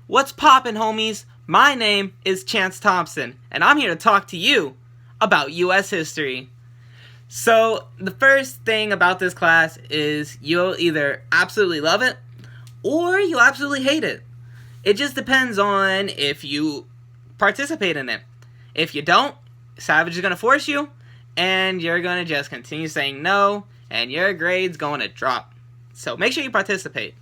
What's poppin', homies? My name is Chance Thompson, and I'm here to talk to you about U.S. history. So, the first thing about this class is you'll either absolutely love it, or you'll absolutely hate it. It just depends on if you participate in it. If you don't, Savage is going to force you, and you're going to just continue saying no, and your grade's going to drop. So, make sure you participate.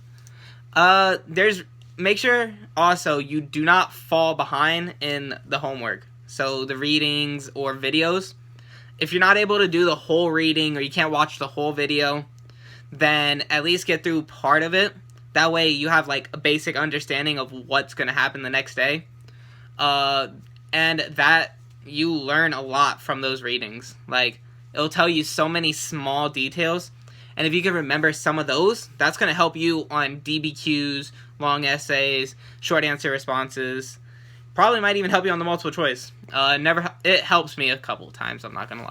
Make sure also you do not fall behind in the homework. So the readings or videos. If you're not able to do the whole reading or you can't watch the whole video, then at least get through part of it. That way you have like a basic understanding of what's going to happen the next day. And that you learn a lot from those readings. Like, it'll tell you so many small details. And if you can remember some of those, that's going to help you on DBQs, long essays, short answer responses. Probably might even help you on the multiple choice. It helps me a couple times, I'm not going to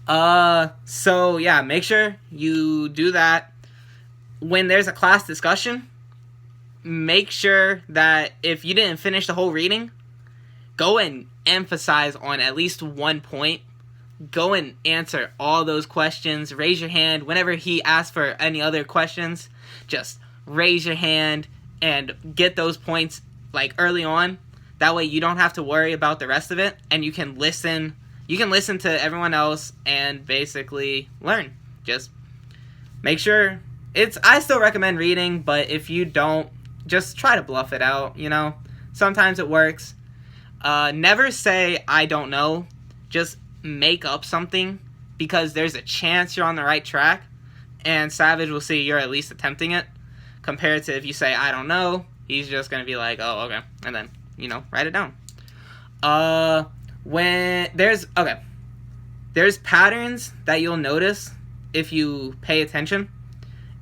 lie. So yeah, make sure you do that. When there's a class discussion, make sure that if you didn't finish the whole reading, go and emphasize on at least one point. Go and answer all those questions. Raise your hand. Whenever he asks for any other questions, just raise your hand and get those points like early on. That way you don't have to worry about the rest of it, and you can listen. You can listen to everyone else and basically learn. Just make sure I still recommend reading, but if you don't, just try to bluff it out, Sometimes it works. Never say I don't know. Just make up something, because there's a chance you're on the right track, and Savage will see you're at least attempting it, compared to if you say I don't know, he's just gonna be like, oh, okay, and then write it down. There's patterns that you'll notice if you pay attention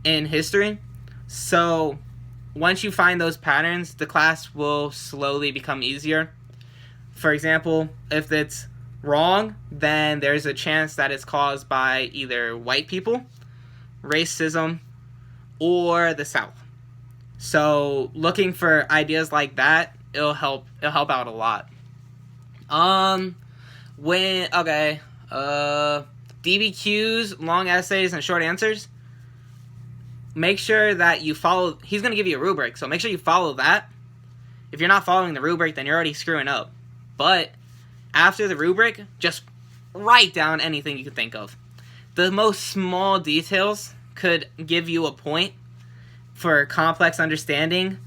in history. So once you find those patterns, the class will slowly become easier. For example, if it's wrong, then there's a chance that it's caused by either white people, racism, or the South. So looking for ideas like that, it'll help out a lot. DBQs, long essays, and short answers, make sure that you follow. He's going to give you a rubric, so make sure you follow that. If you're not following the rubric, then you're already screwing up. But after the rubric, just write down anything you can think of. The most small details could give you a point for complex understanding.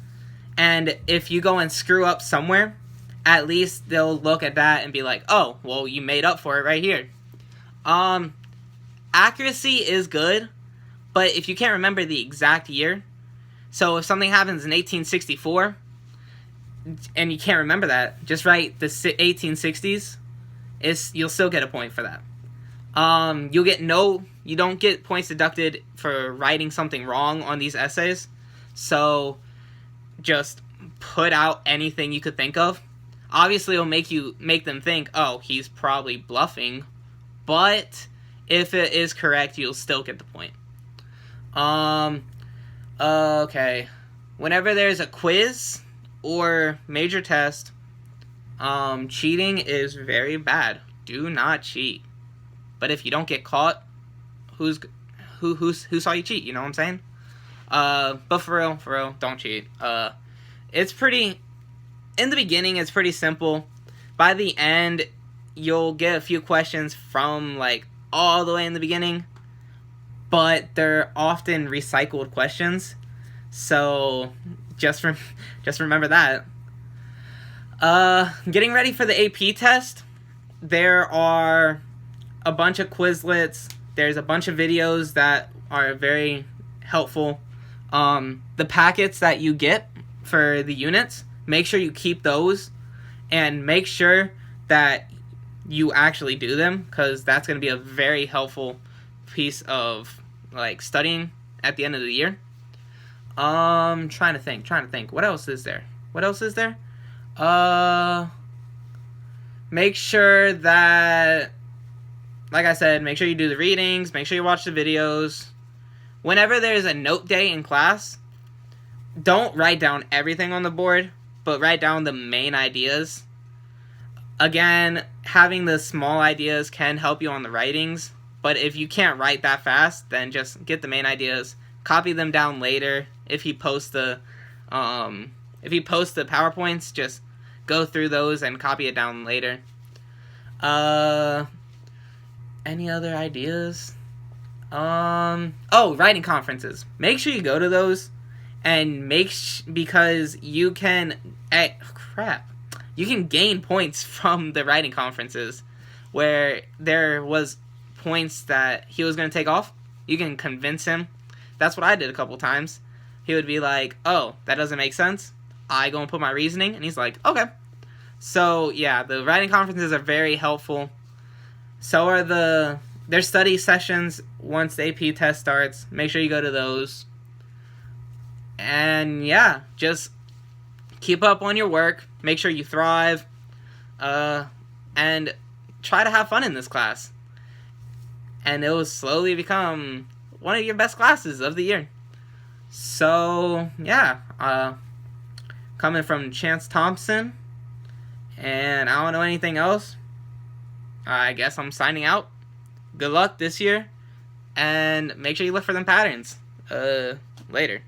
And if you go and screw up somewhere, at least they'll look at that and be like, oh, well, you made up for it right here. Accuracy is good, but if you can't remember the exact year, so if something happens in 1864, and you can't remember that, just write the 1860s. You'll still get a point for that. You don't get points deducted for writing something wrong on these essays. So just put out anything you could think of. Obviously, it'll make them think, oh, he's probably bluffing. But if it is correct, you'll still get the point. Okay. Whenever there's a quiz or major test, cheating is very bad. Do not cheat. But if you don't get caught, who saw you cheat? You know what I'm saying? But for real, don't cheat. It's pretty. In the beginning, it's pretty simple. By the end, you'll get a few questions from like all the way in the beginning, but they're often recycled questions. So just remember that. Getting ready for the AP test, there are a bunch of Quizlets. There's a bunch of videos that are very helpful. The packets that you get for the units, make sure you keep those, and make sure that you actually do them, because that's going to be a very helpful piece of like studying at the end of the year. Trying to think. What else is there? Make sure that, like I said, make sure you do the readings, make sure you watch the videos. Whenever there's a note day in class, don't write down everything on the board, but write down the main ideas. Again, having the small ideas can help you on the writings, but if you can't write that fast, then just get the main ideas, copy them down later. If he posts the PowerPoints, just go through those and copy it down later. Any other ideas? Writing conferences. Make sure you go to those, and because you can, you can gain points from the writing conferences, where there was points that he was going to take off. You can convince him. That's what I did a couple times. He would be like, oh, that doesn't make sense. I go and put my reasoning, and he's like, okay. So, yeah, the writing conferences are very helpful. So are their study sessions once the AP test starts. Make sure you go to those. And, yeah, just keep up on your work. Make sure you thrive. And try to have fun in this class. And it will slowly become one of your best classes of the year. So, yeah. Coming from Chance Thompson. And I don't know anything else. I guess I'm signing out. Good luck this year. And make sure you look for them patterns. Later.